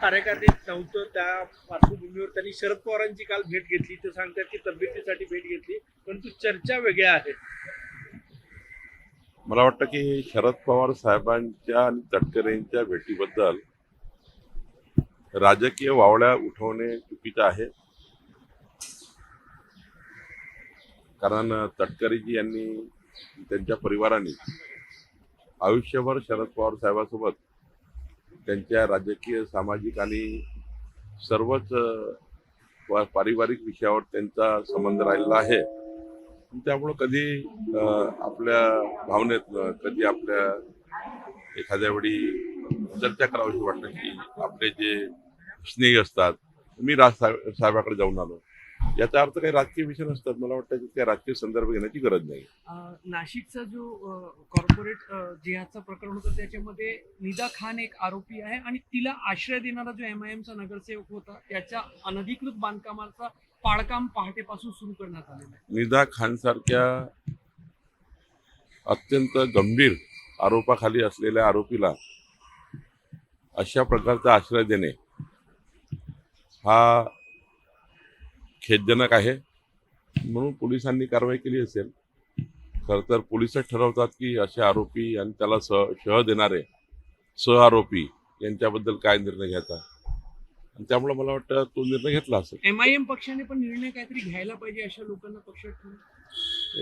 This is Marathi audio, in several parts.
कार्यकारिणी नव्हतं त्या पार्श्वभूमीवर त्यांनी शरद पवारांची काल भेट घेतली. ते सांगतात की तब्येतीसाठी भेट घेतली, परंतु चर्चा वेगळ्या आहेत. मला वाटतं की शरद पवार साहेबांच्या आणि तटकरेंच्या भेटीबद्दल राजकीय वावड्या उठवणे चुकीचं आहे. कारण तटकरेजी यांनी त्यांच्या परिवाराने आयुष्यभर शरद पवार साहेबांसोबत त्यांच्या राजकीय, सामाजिक आणि सर्वच पारिवारिक विषयावर त्यांचा संबंध राहिलेला आहे. त्यामुळं कधी आपल्या भावनेतनं, कधी आपल्या एखाद्या वेळी चर्चा करावीशी वाटतं की आपले जे स्नेही असतात. मी साहेबाकडे जाऊन आलो, याचा अर्थ काही राजकीय विषय नसतात. मला वाटतं की त्या राजकीय संदर्भ घेण्याची गरज नाही. नाशिकचा जो कॉर्पोरेट जिहादचं प्रकरण होतं त्याच्यामध्ये निदा खान एक आरोपी आहे आणि तिला आश्रय देणारा जो MIMचा नगरसेवक होता त्याच्या अनधिकृत बांधकामाचा पाळकाम पहाटेपासून सुरू करण्यात आलेला आहे. निदा खान सारख्या अत्यंत गंभीर आरोपाखाली असलेल्या आरोपीला अशा प्रकारचा आश्रय देणे हा खेदजनक आहे. म्हणून पोलिसांनी कारवाई केली असेल. खरं तर पोलिसच ठरवतात की असे आरोपी आणि त्याला शह देणारे सहआरोपी यांच्याबद्दल काय निर्णय घ्यायचा, आणि त्यामुळे मला वाटतं तो निर्णय घेतला असेल. MIM पक्षाने पण निर्णय काहीतरी घ्यायला पाहिजे, अशा लोकांना पक्षात ठेवून.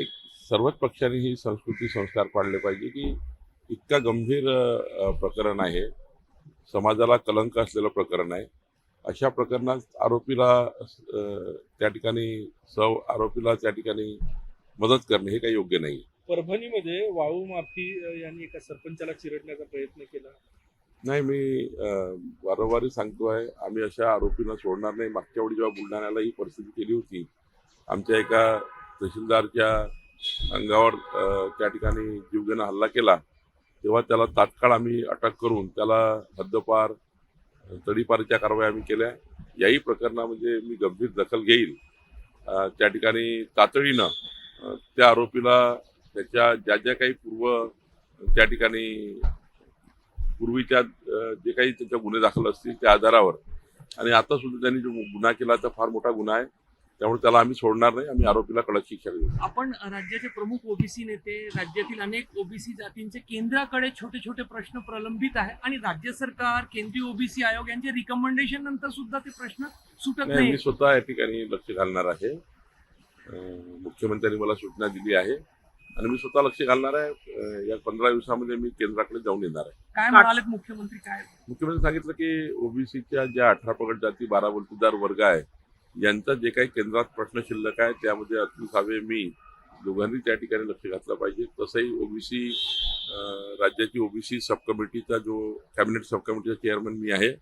एक सर्वच पक्षांनी ही संस्कृती, संस्कार पाळले पाहिजे की इतका गंभीर प्रकरण आहे, समाजाला कलंक असलेलं प्रकरण आहे. अशा प्रकरणात आरोपीला त्या ठिकाणी आरोपीला त्या ठिकाणी मदत करणे हे काही योग्य नाही. परभणीमध्ये वाळू माफी यांनी एका सरपंचाला चिरडण्याचा प्रयत्न केला. नाही, मी वारंवार सांगतोय, आम्ही अशा आरोपींना सोडणार नाही. मागच्या वेळी जेव्हा बुलढाण्याला ही परिस्थिती केली होती, आमच्या एका तहसीलदारच्या अंगावर त्या ठिकाणी जीवघेणा हल्ला केला, तेव्हा त्याला तात्काळ आम्ही अटक करून त्याला हद्दपार, तडीपारीच्या कारवाई आम्ही केल्या. याही प्रकरणामध्ये मी गंभीर दखल घेईल. त्या ठिकाणी तातडीनं त्या आरोपीला त्याच्या ज्या काही त्या ठिकाणी पूर्वीच्या जे काही त्याच्या गुन्हे दाखल असतील त्या आधारावर, आणि आता सुद्धा त्यांनी जो गुन्हा केला तर फार मोठा गुन्हा आहे, त्यामुळे त्याला आम्ही सोडणार नाही. आम्ही आरोपीला कडक शिक्षा देऊ. आपण राज्याचे प्रमुख OBC नेते, राज्यातील अनेक OBC जातींचे केंद्राकडे छोटे छोटे प्रश्न प्रलंबित आहे आणि राज्य सरकार, केंद्रीय OBC आयोग यांचे रिकमेंडेशन नंतर सुद्धा ते प्रश्न सुटत नाही. मी स्वतः या ठिकाणी लक्ष घालणार आहे. मुख्यमंत्र्यांनी मला सूचना दिली आहे आणि मी स्वतः लक्ष घालणार आहे. या 15 दिवसामध्ये मी केंद्राकडे जाऊन येणार आहे. काय म्हणालेत मुख्यमंत्री? मुख्यमंत्री सांगितलं की OBCच्या ज्या 18 पगड जाती, 12 बलुतेदार वर्ग आहे, यांचा जे काही केंद्रात प्रश्न शिल्लक आहे त्यामध्ये अतुल सावे, मी दोघांनी त्या ठिकाणी लक्ष घातलं पाहिजे. तसंही OBC राज्याची OBC सब कमिटीचा जो कॅबिनेट सब कमिटीचा चेअरमन मी आहे,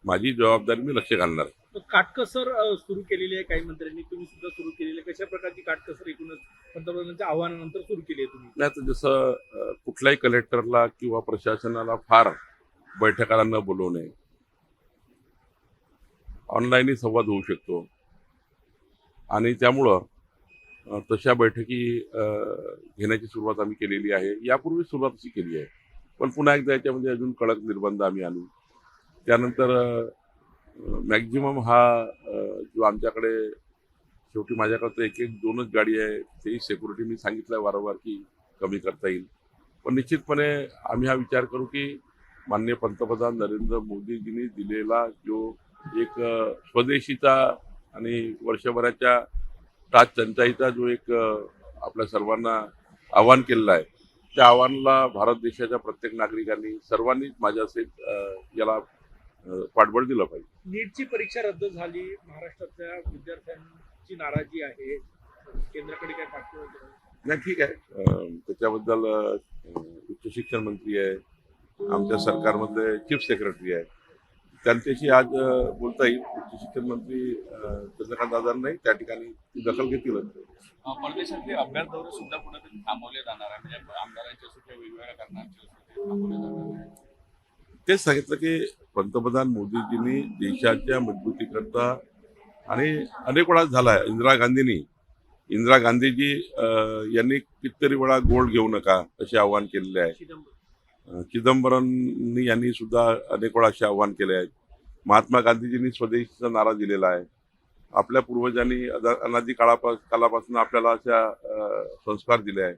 माझी जबाबदारी मी लक्ष घालणार आहे. काटकसर सुरू केलेली आहे काही मंत्र्यांनी, तुम्ही सुद्धा सुरू केलेली आहे. कशा प्रकारची काटकसर एकूणच पंतप्रधानांच्या आव्हानानंतर सुरू केली आहे तुम्ही? नाही, तर जसं कुठल्याही कलेक्टरला किंवा प्रशासनाला फार बैठकाला न बोलवणे, ऑनलाईनही संवाद होऊ शकतो, आणि त्यामुळं तशा बैठकी घेण्याची सुरुवात आम्ही केलेली आहे. यापूर्वी सुरुवात अशी केली आहे, पण पुन्हा एकदा याच्यामध्ये अजून कडक निर्बंध आम्ही आणू. त्यानंतर मॅक्झिमम हा जो आमच्याकडे, शेवटी माझ्याकडे तर 1-2च गाडी आहे, तेही सिक्युरिटी मी सांगितलं आहे वारंवार की कमी करता येईल. पण निश्चितपणे आम्ही हा विचार करू की माननीय पंतप्रधान नरेंद्र मोदीजींनी दिलेला जो एक स्वदेशीचा आणि वर्षभराच्या टाच टंचाईचा जो एक आपल्या सर्वांना आव्हान केलेलं आहे, त्या आव्हानाला भारत देशाच्या प्रत्येक नागरिकांनी, सर्वांनीच माझ्यासहित याला पाठबळ दिलं पाहिजे. नीटची परीक्षा रद्द झाली, महाराष्ट्रातल्या विद्यार्थ्यांची नाराजी आहे, केंद्राकडे काय पाठपुरावा केला? नाही, ठीक आहे. त्याच्याबद्दल उच्च शिक्षण मंत्री आहे, आमच्या सरकारमधले चीफ सेक्रेटरी आहे, त्यांच्याशी आज बोलता येईल. उच्च शिक्षण मंत्री चंद्रकांत दादा नाही त्या ठिकाणी दखल घेतील. परदेशातले अभ्यास दौरे सुद्धा कुठेतरी थांबवले जाणार आहे, म्हणजे आमदारांच्या सुट्ट्या, वेगवेगळ्या कारणांच्या सुट्ट्या थांबवल्या जाणार आहे. तेच सांगितलं की पंतप्रधान मोदीजींनी देशाच्या मजबूतीकरता, आणि अनेक वेळा झाला आहे, इंदिरा गांधीजी यांनी कितीतरी वेळा गोल्ड घेऊ नका असे आवाहन केलेले आहे. चिदंबरम यांनी सुद्धा अनेक वेळा असे आवाहन केले आहेत. महात्मा गांधीजींनी स्वदेशीचा नारा दिलेला आहे. आपल्या पूर्वजांनी अनादी कालापासून आपल्याला अशा संस्कार दिले आहे.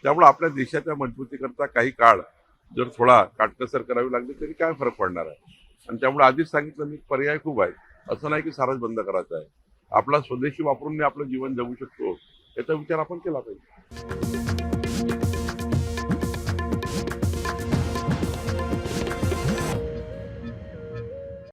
त्यामुळे आपल्या देशाच्या मजबूतीकरता काही काळ जर थोडा काटकसर करावी लागली तरी काय फरक पडणार आहे. आणि त्यामुळे आधीच सांगितलं मी, पर्याय खूप आहे. असं नाही की सारच बंद करायचं आहे. आपला स्वदेशी वापरून मी आपलं जीवन जगू शकतो याचा विचार आपण केला पाहिजे.